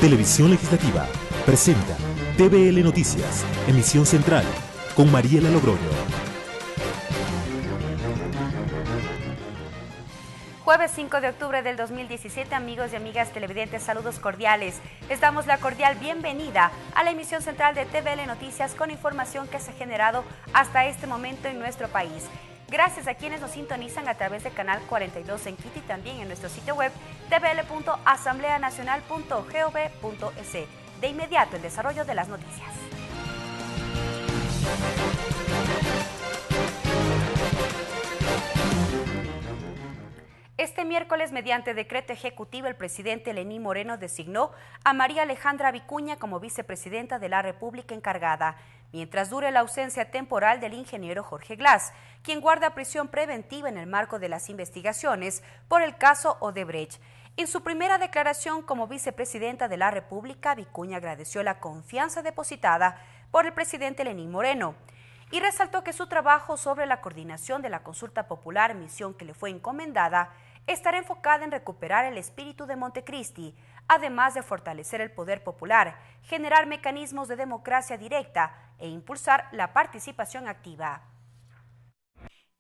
Televisión Legislativa presenta TVL Noticias, emisión central, con Mariela Logroño. Jueves 5 de octubre del 2017, amigos y amigas televidentes, saludos cordiales. Les damos la cordial bienvenida a la emisión central de TVL Noticias con información que se ha generado hasta este momento en nuestro país. Gracias a quienes nos sintonizan a través del canal 42 en Quito y también en nuestro sitio web tvl.asambleanacional.gov.es. De inmediato, el desarrollo de las noticias. Este miércoles, mediante decreto ejecutivo, el presidente Lenín Moreno designó a María Alejandra Vicuña como vicepresidenta de la República encargada, mientras dure la ausencia temporal del ingeniero Jorge Glass, quien guarda prisión preventiva en el marco de las investigaciones por el caso Odebrecht. En su primera declaración como vicepresidenta de la República, Vicuña agradeció la confianza depositada por el presidente Lenín Moreno y resaltó que su trabajo sobre la coordinación de la consulta popular, misión que le fue encomendada, estará enfocada en recuperar el espíritu de Montecristi, además de fortalecer el poder popular, generar mecanismos de democracia directa e impulsar la participación activa.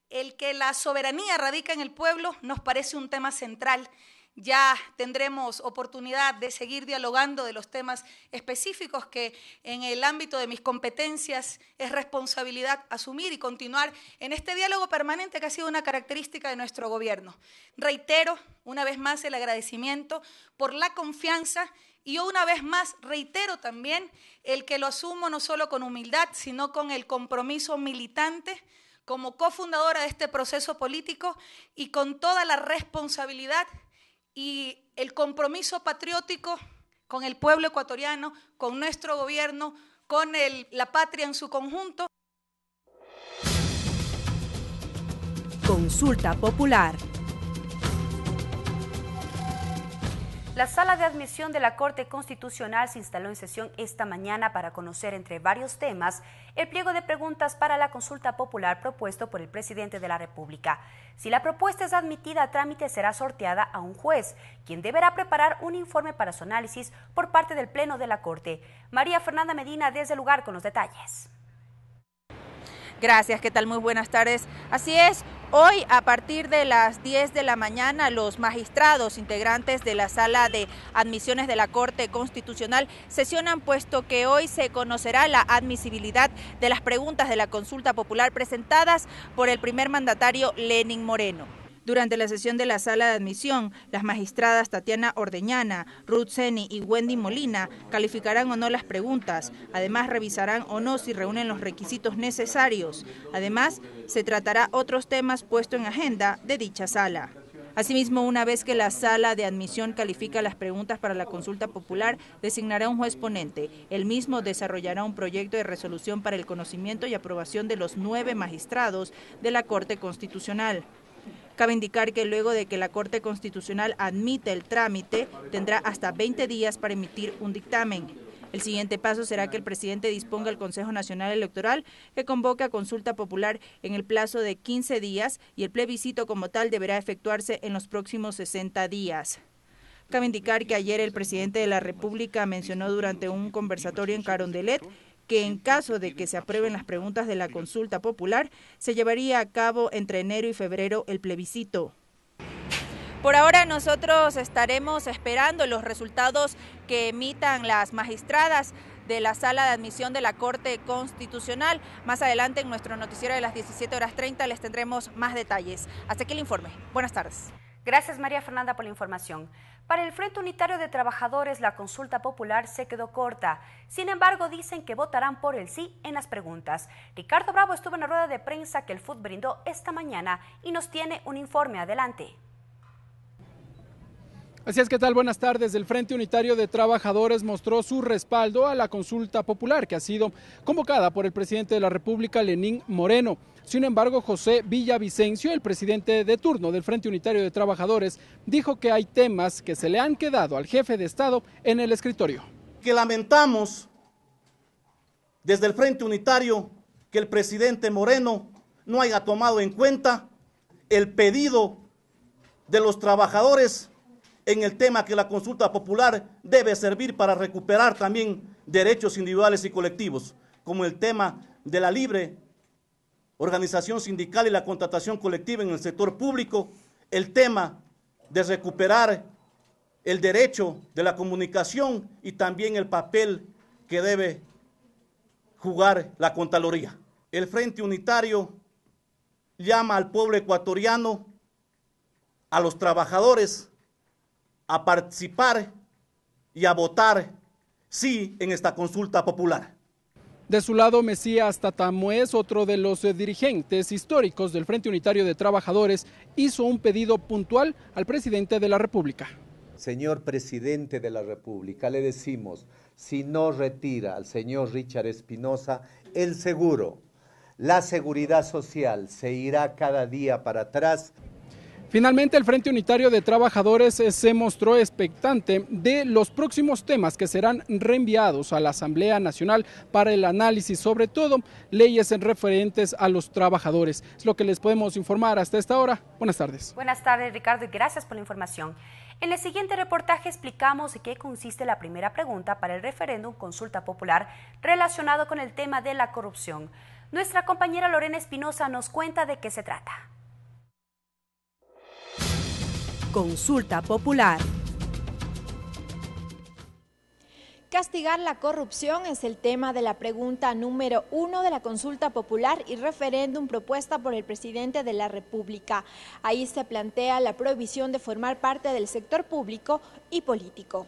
El que la soberanía radica en el pueblo nos parece un tema central. Ya tendremos oportunidad de seguir dialogando de los temas específicos que en el ámbito de mis competencias es responsabilidad asumir y continuar en este diálogo permanente que ha sido una característica de nuestro gobierno. Reitero una vez más el agradecimiento por la confianza y una vez más reitero también el que lo asumo no solo con humildad, sino con el compromiso militante como cofundadora de este proceso político y con toda la responsabilidad y el compromiso patriótico con el pueblo ecuatoriano, con nuestro gobierno, con la patria en su conjunto. Consulta popular. La sala de admisión de la Corte Constitucional se instaló en sesión esta mañana para conocer, entre varios temas, el pliego de preguntas para la consulta popular propuesto por el presidente de la República. Si la propuesta es admitida a trámite, será sorteada a un juez, quien deberá preparar un informe para su análisis por parte del Pleno de la Corte. María Fernanda Medina desde el lugar con los detalles. Gracias, ¿qué tal? Muy buenas tardes. Así es, hoy a partir de las 10 de la mañana los magistrados integrantes de la Sala de Admisiones de la Corte Constitucional sesionan, puesto que hoy se conocerá la admisibilidad de las preguntas de la consulta popular presentadas por el primer mandatario Lenín Moreno. Durante la sesión de la sala de admisión, las magistradas Tatiana Ordeñana, Ruth Seni y Wendy Molina calificarán o no las preguntas. Además, revisarán o no si reúnen los requisitos necesarios. Además, se tratará otros temas puestos en agenda de dicha sala. Asimismo, una vez que la sala de admisión califica las preguntas para la consulta popular, designará un juez ponente. El mismo desarrollará un proyecto de resolución para el conocimiento y aprobación de los 9 magistrados de la Corte Constitucional. Cabe indicar que luego de que la Corte Constitucional admite el trámite, tendrá hasta 20 días para emitir un dictamen. El siguiente paso será que el presidente disponga al Consejo Nacional Electoral que convoque a consulta popular en el plazo de 15 días y el plebiscito como tal deberá efectuarse en los próximos 60 días. Cabe indicar que ayer el presidente de la República mencionó durante un conversatorio en Carondelet que en caso de que se aprueben las preguntas de la consulta popular, se llevaría a cabo entre enero y febrero el plebiscito. Por ahora nosotros estaremos esperando los resultados que emitan las magistradas de la Sala de Admisión de la Corte Constitucional. Más adelante en nuestro noticiero de las 17:30 les tendremos más detalles. Hasta aquí el informe. Buenas tardes. Gracias, María Fernanda, por la información. Para el Frente Unitario de Trabajadores, la consulta popular se quedó corta. Sin embargo, dicen que votarán por el sí en las preguntas. Ricardo Bravo estuvo en la rueda de prensa que el FUT brindó esta mañana y nos tiene un informe. Adelante. Así es, ¿qué tal? Buenas tardes. El Frente Unitario de Trabajadores mostró su respaldo a la consulta popular que ha sido convocada por el presidente de la República, Lenín Moreno. Sin embargo, José Villavicencio, el presidente de turno del Frente Unitario de Trabajadores, dijo que hay temas que se le han quedado al jefe de Estado en el escritorio. Que lamentamos desde el Frente Unitario que el presidente Moreno no haya tomado en cuenta el pedido de los trabajadores en el tema que la consulta popular debe servir para recuperar también derechos individuales y colectivos, como el tema de la libre organización sindical y la contratación colectiva en el sector público, el tema de recuperar el derecho de la comunicación y también el papel que debe jugar la Contraloría. El Frente Unitario llama al pueblo ecuatoriano, a los trabajadores, a participar y a votar sí en esta consulta popular. De su lado, Mesías Tatamuez, otro de los dirigentes históricos del Frente Unitario de Trabajadores, hizo un pedido puntual al presidente de la República. Señor presidente de la República, le decimos, si no retira al señor Richard Espinosa, el seguro, la seguridad social se irá cada día para atrás. Finalmente, el Frente Unitario de Trabajadores se mostró expectante de los próximos temas que serán reenviados a la Asamblea Nacional para el análisis, sobre todo leyes referentes a los trabajadores. Es lo que les podemos informar hasta esta hora. Buenas tardes. Buenas tardes, Ricardo, y gracias por la información. En el siguiente reportaje explicamos en qué consiste la primera pregunta para el referéndum consulta popular relacionado con el tema de la corrupción. Nuestra compañera Lorena Espinosa nos cuenta de qué se trata. Consulta popular. Castigar la corrupción es el tema de la pregunta número 1 de la consulta popular y referéndum propuesta por el presidente de la República. Ahí se plantea la prohibición de formar parte del sector público y político.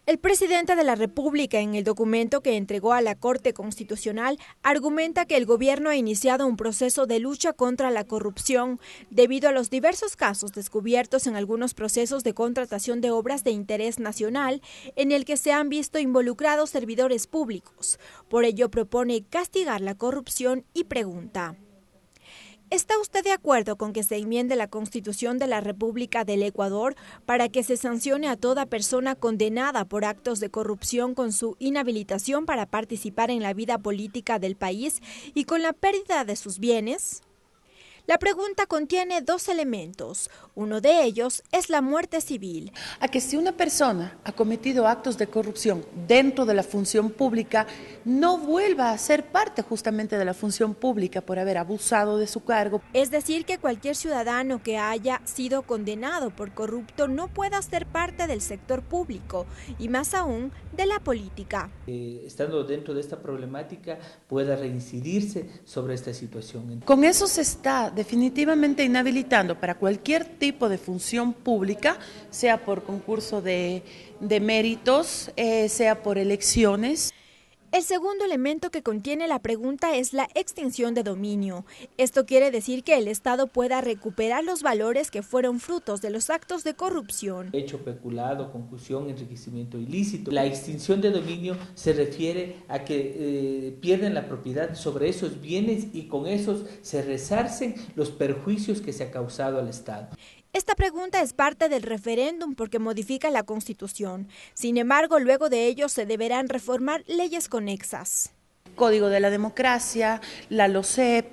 El presidente de la República, en el documento que entregó a la Corte Constitucional, argumenta que el gobierno ha iniciado un proceso de lucha contra la corrupción debido a los diversos casos descubiertos en algunos procesos de contratación de obras de interés nacional en el que se han visto involucrados servidores públicos. Por ello propone castigar la corrupción y pregunta: ¿está usted de acuerdo con que se enmiende la Constitución de la República del Ecuador para que se sancione a toda persona condenada por actos de corrupción con su inhabilitación para participar en la vida política del país y con la pérdida de sus bienes? La pregunta contiene dos elementos. Uno de ellos es la muerte civil. A que si una persona ha cometido actos de corrupción dentro de la función pública, no vuelva a ser parte justamente de la función pública por haber abusado de su cargo. Es decir, que cualquier ciudadano que haya sido condenado por corrupto no pueda ser parte del sector público y más aún de la política. Estando dentro de esta problemática pueda reincidirse sobre esta situación. Con eso se está definitivamente inhabilitando para cualquier tipo de función pública, sea por concurso de méritos, sea por elecciones. El segundo elemento que contiene la pregunta es la extinción de dominio. Esto quiere decir que el Estado pueda recuperar los valores que fueron frutos de los actos de corrupción. Hecho peculado, concusión, enriquecimiento ilícito. La extinción de dominio se refiere a que pierden la propiedad sobre esos bienes y con esos se resarcen los perjuicios que se ha causado al Estado. Esta pregunta es parte del referéndum porque modifica la Constitución. Sin embargo, luego de ello se deberán reformar leyes conexas. Código de la Democracia, la LOCEP.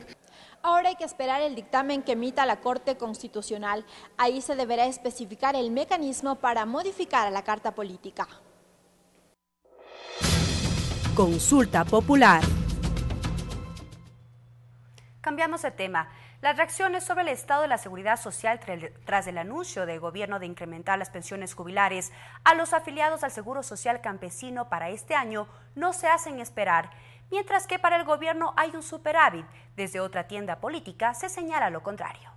Ahora hay que esperar el dictamen que emita la Corte Constitucional. Ahí se deberá especificar el mecanismo para modificar a la Carta Política. Consulta popular. Cambiamos de tema. Las reacciones sobre el estado de la seguridad social tras el anuncio del gobierno de incrementar las pensiones jubilares a los afiliados al Seguro Social Campesino para este año no se hacen esperar, mientras que para el gobierno hay un superávit. Desde otra tienda política se señala lo contrario.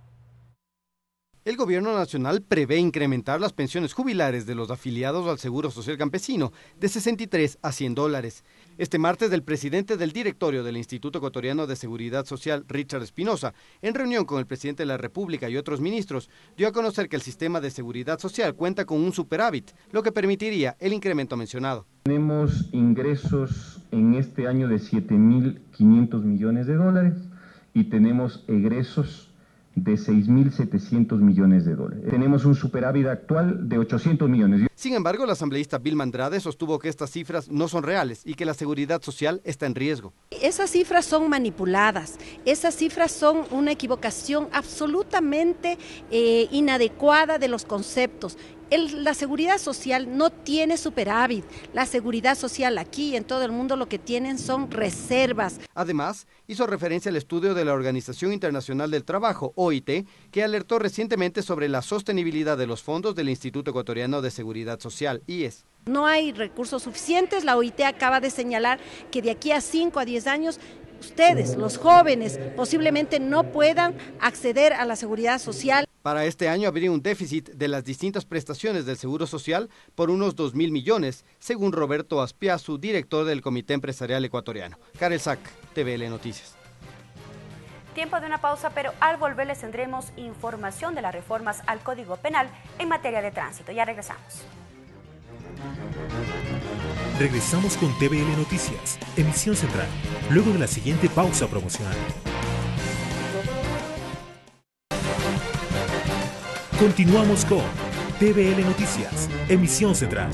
El Gobierno Nacional prevé incrementar las pensiones jubilares de los afiliados al Seguro Social Campesino de 63 a $100. Este martes, el presidente del directorio del Instituto Ecuatoriano de Seguridad Social, Richard Espinosa, en reunión con el presidente de la República y otros ministros, dio a conocer que el sistema de seguridad social cuenta con un superávit, lo que permitiría el incremento mencionado. Tenemos ingresos en este año de $7.500 millones y tenemos egresos de 6.700 millones de dólares. Tenemos un superávit actual de 800 millones. Sin embargo, la asambleísta Vilma Andrade sostuvo que estas cifras no son reales y que la seguridad social está en riesgo. Esas cifras son manipuladas, esas cifras son una equivocación absolutamente inadecuada de los conceptos. La seguridad social no tiene superávit, la seguridad social aquí y en todo el mundo lo que tienen son reservas. Además, hizo referencia al estudio de la Organización Internacional del Trabajo, OIT, que alertó recientemente sobre la sostenibilidad de los fondos del Instituto Ecuatoriano de Seguridad Social, IES. No hay recursos suficientes, la OIT acaba de señalar que de aquí a 5 a 10 años ustedes, los jóvenes, posiblemente no puedan acceder a la seguridad social. Para este año habría un déficit de las distintas prestaciones del Seguro Social por unos 2.000 millones, según Roberto Aspiazu, director del Comité Empresarial Ecuatoriano. Karel Sack, TVL Noticias. Tiempo de una pausa, pero al volver les tendremos información de las reformas al Código Penal en materia de tránsito. Ya regresamos. Regresamos con TVL Noticias, emisión central, luego de la siguiente pausa promocional. Continuamos con TVL Noticias, emisión central.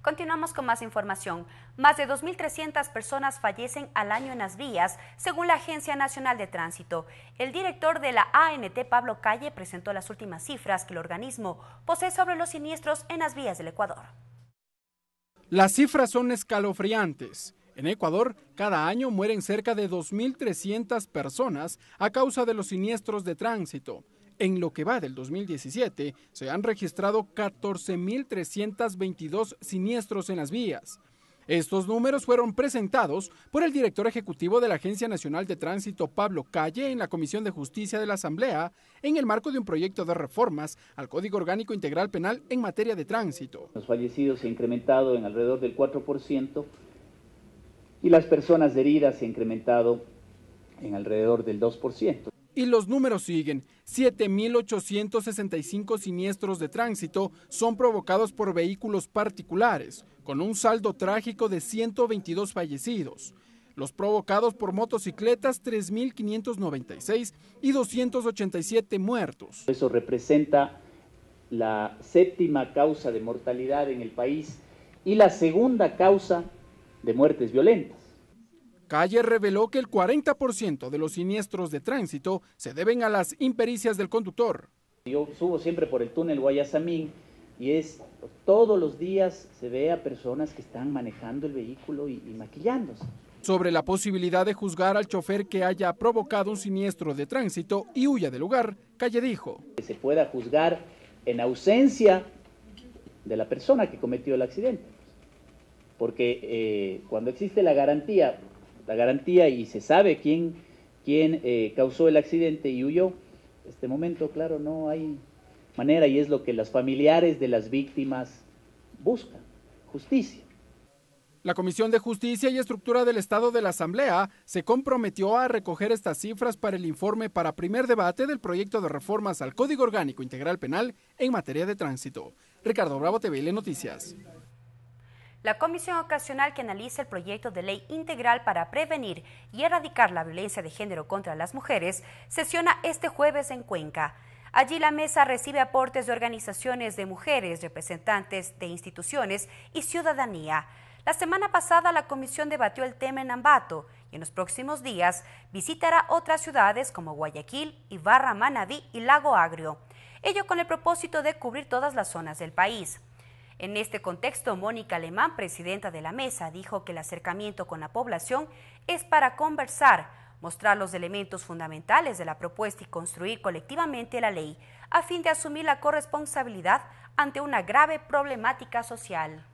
Continuamos con más información. Más de 2.300 personas fallecen al año en las vías, según la Agencia Nacional de Tránsito. El director de la ANT, Pablo Calle, presentó las últimas cifras que el organismo posee sobre los siniestros en las vías del Ecuador. Las cifras son escalofriantes. En Ecuador, cada año mueren cerca de 2.300 personas a causa de los siniestros de tránsito. En lo que va del 2017, se han registrado 14.322 siniestros en las vías. Estos números fueron presentados por el director ejecutivo de la Agencia Nacional de Tránsito, Pablo Calle, en la Comisión de Justicia de la Asamblea, en el marco de un proyecto de reformas al Código Orgánico Integral Penal en materia de tránsito. Los fallecidos se han incrementado en alrededor del 4%. Y las personas heridas se han incrementado en alrededor del 2%. Y los números siguen. 7.865 siniestros de tránsito son provocados por vehículos particulares, con un saldo trágico de 122 fallecidos. Los provocados por motocicletas, 3.596 y 287 muertos. Eso representa la séptima causa de mortalidad en el país y la segunda causa de muertes violentas. Calle reveló que el 40% de los siniestros de tránsito se deben a las impericias del conductor. Yo subo siempre por el túnel Guayasamín y todos los días se ve a personas que están manejando el vehículo y maquillándose. Sobre la posibilidad de juzgar al chofer que haya provocado un siniestro de tránsito y huya del lugar, Calle dijo: que se pueda juzgar en ausencia de la persona que cometió el accidente. Porque cuando existe la garantía y se sabe quién causó el accidente y huyó, en este momento, claro, no hay manera, y es lo que los familiares de las víctimas buscan, justicia. La Comisión de Justicia y Estructura del Estado de la Asamblea se comprometió a recoger estas cifras para el informe para primer debate del proyecto de reformas al Código Orgánico Integral Penal en materia de tránsito. Ricardo Bravo, TVL Noticias. La comisión ocasional que analiza el proyecto de ley integral para prevenir y erradicar la violencia de género contra las mujeres sesiona este jueves en Cuenca. Allí la mesa recibe aportes de organizaciones de mujeres, representantes de instituciones y ciudadanía. La semana pasada la comisión debatió el tema en Ambato y en los próximos días visitará otras ciudades como Guayaquil, Ibarra, Manabí y Lago Agrio. Ello con el propósito de cubrir todas las zonas del país. En este contexto, Mónica Alemán, presidenta de la mesa, dijo que el acercamiento con la población es para conversar, mostrar los elementos fundamentales de la propuesta y construir colectivamente la ley, a fin de asumir la corresponsabilidad ante una grave problemática social.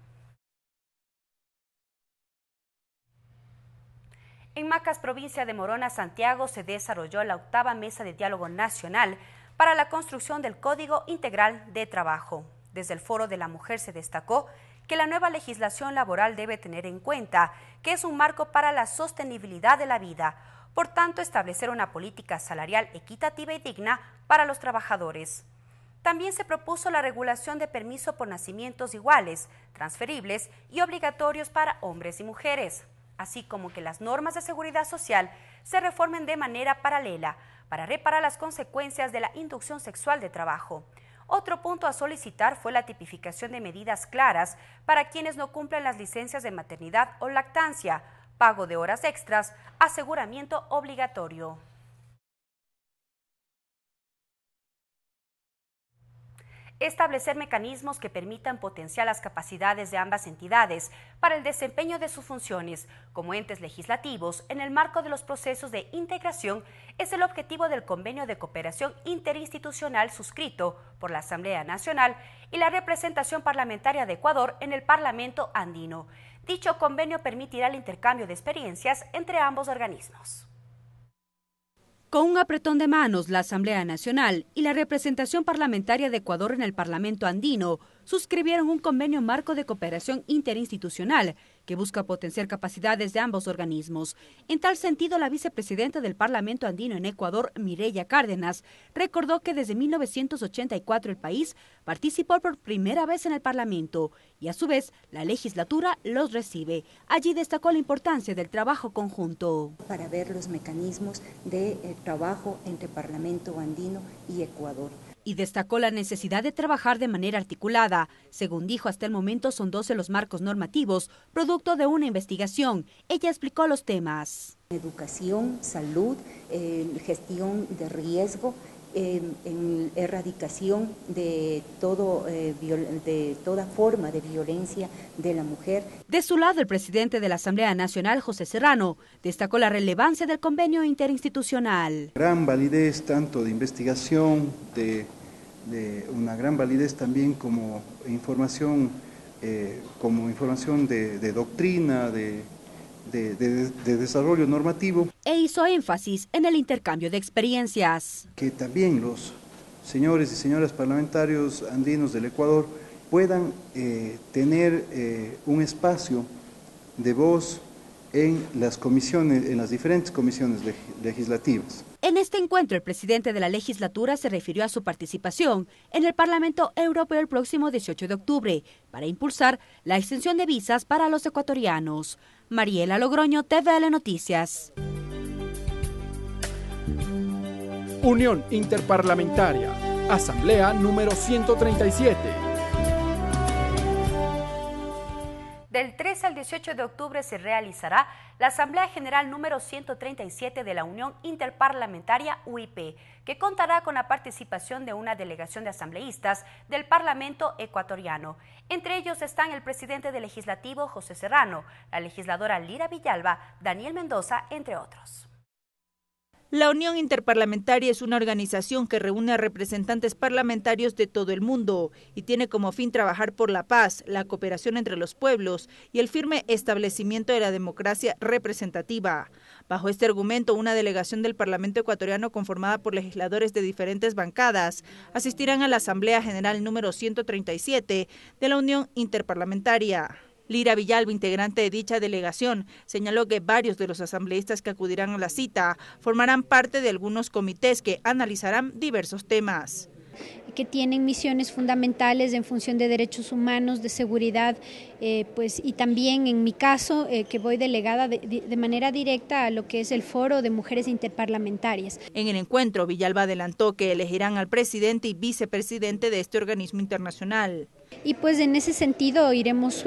En Macas, provincia de Morona, Santiago, se desarrolló la 8ª Mesa de Diálogo Nacional para la construcción del Código Integral de Trabajo. Desde el Foro de la Mujer se destacó que la nueva legislación laboral debe tener en cuenta que es un marco para la sostenibilidad de la vida, por tanto establecer una política salarial equitativa y digna para los trabajadores. También se propuso la regulación de permiso por nacimientos iguales, transferibles y obligatorios para hombres y mujeres. así como que las normas de seguridad social se reformen de manera paralela para reparar las consecuencias de la inducción sexual de trabajo. Otro punto a solicitar fue la tipificación de medidas claras para quienes no cumplen las licencias de maternidad o lactancia, pago de horas extras, aseguramiento obligatorio. Establecer mecanismos que permitan potenciar las capacidades de ambas entidades para el desempeño de sus funciones como entes legislativos en el marco de los procesos de integración es el objetivo del Convenio de Cooperación Interinstitucional suscrito por la Asamblea Nacional y la representación parlamentaria de Ecuador en el Parlamento andino. Dicho convenio permitirá el intercambio de experiencias entre ambos organismos. Con un apretón de manos, la Asamblea Nacional y la representación parlamentaria de Ecuador en el Parlamento andino suscribieron un convenio marco de cooperación interinstitucional que busca potenciar capacidades de ambos organismos. En tal sentido, la vicepresidenta del Parlamento andino en Ecuador, Mireya Cárdenas, recordó que desde 1984 el país participó por primera vez en el Parlamento y a su vez la legislatura los recibe. Allí destacó la importancia del trabajo conjunto. Para ver los mecanismos de trabajo entre Parlamento andino y Ecuador. Y destacó la necesidad de trabajar de manera articulada. Según dijo, hasta el momento son 12 los marcos normativos, producto de una investigación. Ella explicó los temas. Educación, salud, gestión de riesgo, en erradicación de toda forma de violencia de la mujer. De su lado, el presidente de la Asamblea Nacional, José Serrano, destacó la relevancia del convenio interinstitucional. Gran validez tanto de investigación, de una gran validez también como información de doctrina, de desarrollo normativo. E hizo énfasis en el intercambio de experiencias. Que también los señores y señoras parlamentarios andinos del Ecuador puedan tener un espacio de voz en las comisiones, en las diferentes comisiones legislativas. En este encuentro, el presidente de la legislatura se refirió a su participación en el Parlamento Europeo el próximo 18 de octubre para impulsar la extensión de visas para los ecuatorianos. Mariela Logroño, TVL Noticias. Unión Interparlamentaria, Asamblea número 137. Del 13 al 18 de octubre se realizará la Asamblea General número 137 de la Unión Interparlamentaria UIP, que contará con la participación de una delegación de asambleístas del Parlamento ecuatoriano. Entre ellos están el presidente del Legislativo, José Serrano, la legisladora Lira Villalba, Daniel Mendoza, entre otros. La Unión Interparlamentaria es una organización que reúne a representantes parlamentarios de todo el mundo y tiene como fin trabajar por la paz, la cooperación entre los pueblos y el firme establecimiento de la democracia representativa. Bajo este argumento, una delegación del Parlamento ecuatoriano conformada por legisladores de diferentes bancadas asistirán a la Asamblea General número 137 de la Unión Interparlamentaria. Lira Villalba, integrante de dicha delegación, señaló que varios de los asambleístas que acudirán a la cita formarán parte de algunos comités que analizarán diversos temas. Que tienen misiones fundamentales en función de derechos humanos, de seguridad, y también en mi caso, que voy delegada de manera directa a lo que es el Foro de Mujeres Interparlamentarias. En el encuentro, Villalba adelantó que elegirán al presidente y vicepresidente de este organismo internacional. Y pues en ese sentido iremos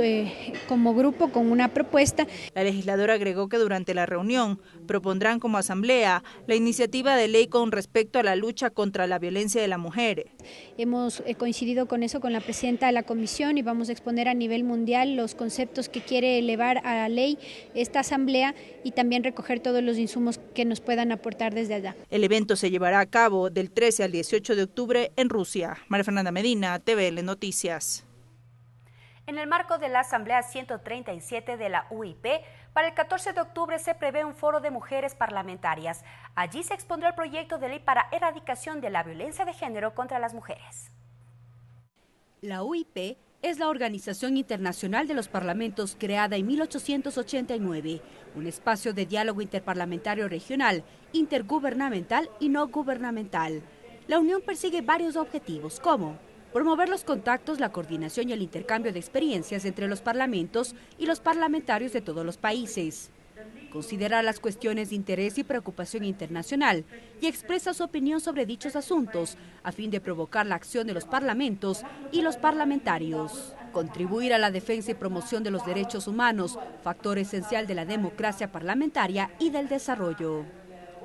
como grupo con una propuesta. La legisladora agregó que durante la reunión propondrán como asamblea la iniciativa de ley con respecto a la lucha contra la violencia de la mujer. Hemos coincidido con eso con la presidenta de la comisión y vamos a exponer a nivel mundial los conceptos que quiere elevar a la ley esta asamblea y también recoger todos los insumos que nos puedan aportar desde allá. El evento se llevará a cabo del 13 al 18 de octubre en Rusia. María Fernanda Medina, TVL Noticias. En el marco de la Asamblea 137 de la UIP, para el 14 de octubre se prevé un foro de mujeres parlamentarias. Allí se expondrá el proyecto de ley para erradicación de la violencia de género contra las mujeres. La UIP es la Organización Internacional de los Parlamentos creada en 1889, un espacio de diálogo interparlamentario regional, intergubernamental y no gubernamental. La unión persigue varios objetivos como promover los contactos, la coordinación y el intercambio de experiencias entre los parlamentos y los parlamentarios de todos los países. Considera las cuestiones de interés y preocupación internacional y expresa su opinión sobre dichos asuntos a fin de provocar la acción de los parlamentos y los parlamentarios. Contribuir a la defensa y promoción de los derechos humanos, factor esencial de la democracia parlamentaria y del desarrollo.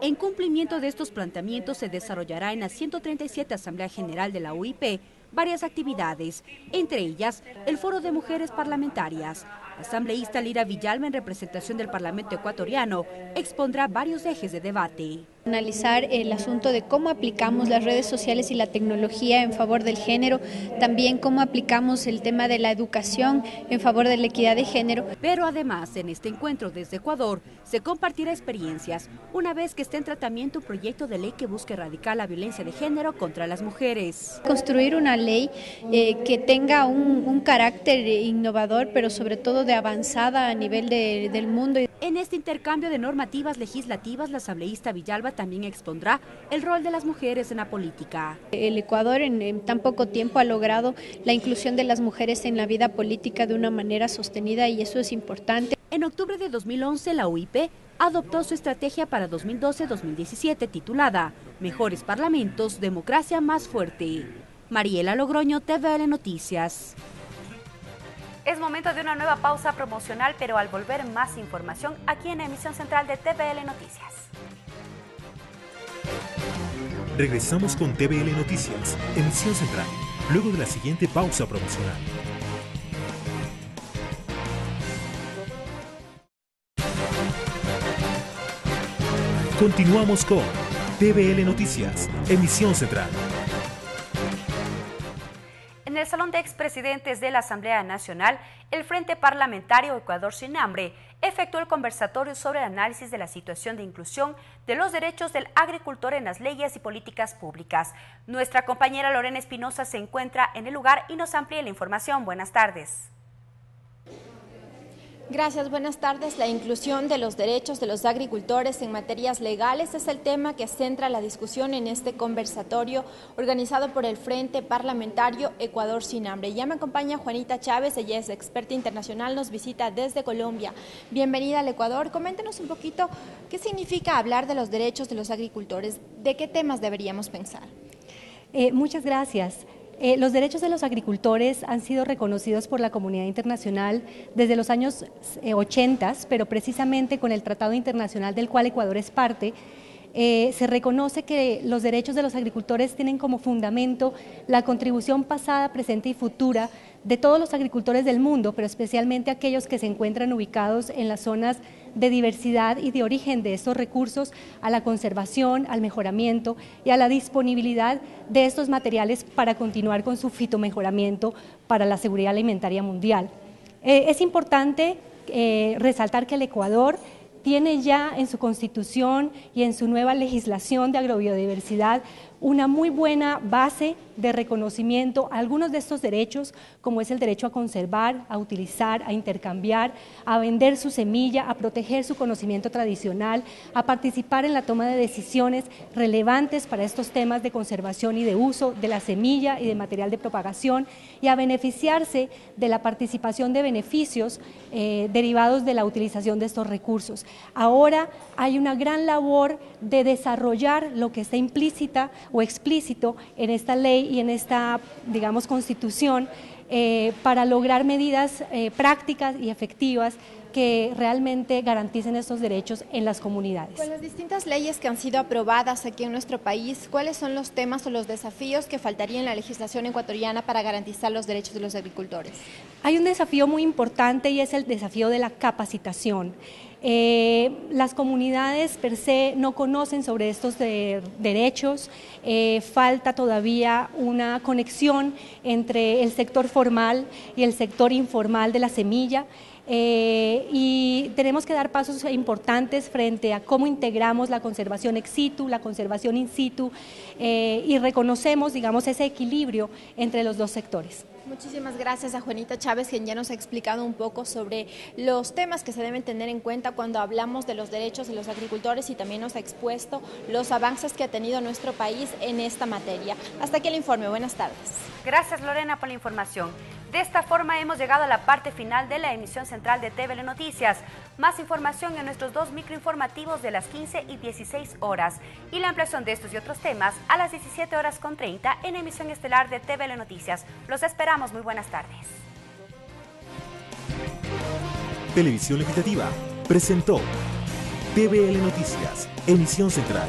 En cumplimiento de estos planteamientos se desarrollará en la 137 Asamblea General de la OIP varias actividades, entre ellas el Foro de Mujeres Parlamentarias. La asambleísta Lira Villalba, en representación del Parlamento ecuatoriano, expondrá varios ejes de debate. Analizar el asunto de cómo aplicamos las redes sociales y la tecnología en favor del género, también cómo aplicamos el tema de la educación en favor de la equidad de género. Pero además, en este encuentro desde Ecuador, se compartirá experiencias, una vez que esté en tratamiento un proyecto de ley que busque erradicar la violencia de género contra las mujeres. Construir una ley que tenga un carácter innovador, pero sobre todo de avanzada a nivel del mundo. En este intercambio de normativas legislativas, la asambleísta Villalba también expondrá el rol de las mujeres en la política. El Ecuador en tan poco tiempo ha logrado la inclusión de las mujeres en la vida política de una manera sostenida y eso es importante. En octubre de 2011, la OIP adoptó su estrategia para 2012-2017 titulada Mejores Parlamentos, Democracia Más Fuerte. Mariela Logroño, TVL Noticias. Es momento de una nueva pausa promocional, pero al volver más información aquí en la emisión central de TVL Noticias. Regresamos con TVL Noticias, emisión central, luego de la siguiente pausa promocional. Continuamos con TVL Noticias, emisión central. En el Salón de Expresidentes de la Asamblea Nacional, el Frente Parlamentario Ecuador Sin Hambre efectuó el conversatorio sobre el análisis de la situación de inclusión de los derechos del agricultor en las leyes y políticas públicas. Nuestra compañera Lorena Espinosa se encuentra en el lugar y nos amplía la información. Buenas tardes. Gracias, buenas tardes. La inclusión de los derechos de los agricultores en materias legales es el tema que centra la discusión en este conversatorio organizado por el Frente Parlamentario Ecuador Sin Hambre. Ya me acompaña Juanita Chávez, ella es experta internacional, nos visita desde Colombia. Bienvenida al Ecuador. Coméntenos un poquito qué significa hablar de los derechos de los agricultores, de qué temas deberíamos pensar. Muchas gracias. Los derechos de los agricultores han sido reconocidos por la comunidad internacional desde los años 80, pero precisamente con el Tratado Internacional del cual Ecuador es parte, se reconoce que los derechos de los agricultores tienen como fundamento la contribución pasada, presente y futura de todos los agricultores del mundo, pero especialmente aquellos que se encuentran ubicados en las zonas de diversidad y de origen de estos recursos, a la conservación, al mejoramiento y a la disponibilidad de estos materiales para continuar con su fitomejoramiento para la seguridad alimentaria mundial. Es importante resaltar que el Ecuador tiene ya en su Constitución y en su nueva legislación de agrobiodiversidad una muy buena base de reconocimiento a algunos de estos derechos, como es el derecho a conservar, a utilizar, a intercambiar, a vender su semilla, a proteger su conocimiento tradicional, a participar en la toma de decisiones relevantes para estos temas de conservación y de uso de la semilla y de material de propagación, y a beneficiarse de la participación de beneficios derivados de la utilización de estos recursos. Ahora hay una gran labor de desarrollar lo que está implícita o explícito en esta ley y en esta, digamos, constitución para lograr medidas prácticas y efectivas que realmente garanticen estos derechos en las comunidades. Con las distintas leyes que han sido aprobadas aquí en nuestro país, ¿cuáles son los temas o los desafíos que faltarían en la legislación ecuatoriana para garantizar los derechos de los agricultores? Hay un desafío muy importante y es el desafío de la capacitación. Las comunidades per se no conocen sobre estos derechos, falta todavía una conexión entre el sector formal y el sector informal de la semilla. Y tenemos que dar pasos importantes frente a cómo integramos la conservación ex situ, la conservación in situ y reconocemos, digamos, ese equilibrio entre los dos sectores. Muchísimas gracias a Juanita Chávez, quien ya nos ha explicado un poco sobre los temas que se deben tener en cuenta cuando hablamos de los derechos de los agricultores y también nos ha expuesto los avances que ha tenido nuestro país en esta materia. Hasta aquí el informe. Buenas tardes. Gracias, Lorena, por la información. De esta forma hemos llegado a la parte final de la emisión central de TVL Noticias. Más información en nuestros 2 microinformativos de las 15 y 16 horas y la ampliación de estos y otros temas a las 17:30 en emisión estelar de TVL Noticias. Los esperamos. Muy buenas tardes. Televisión Legislativa presentó TVL Noticias, emisión central.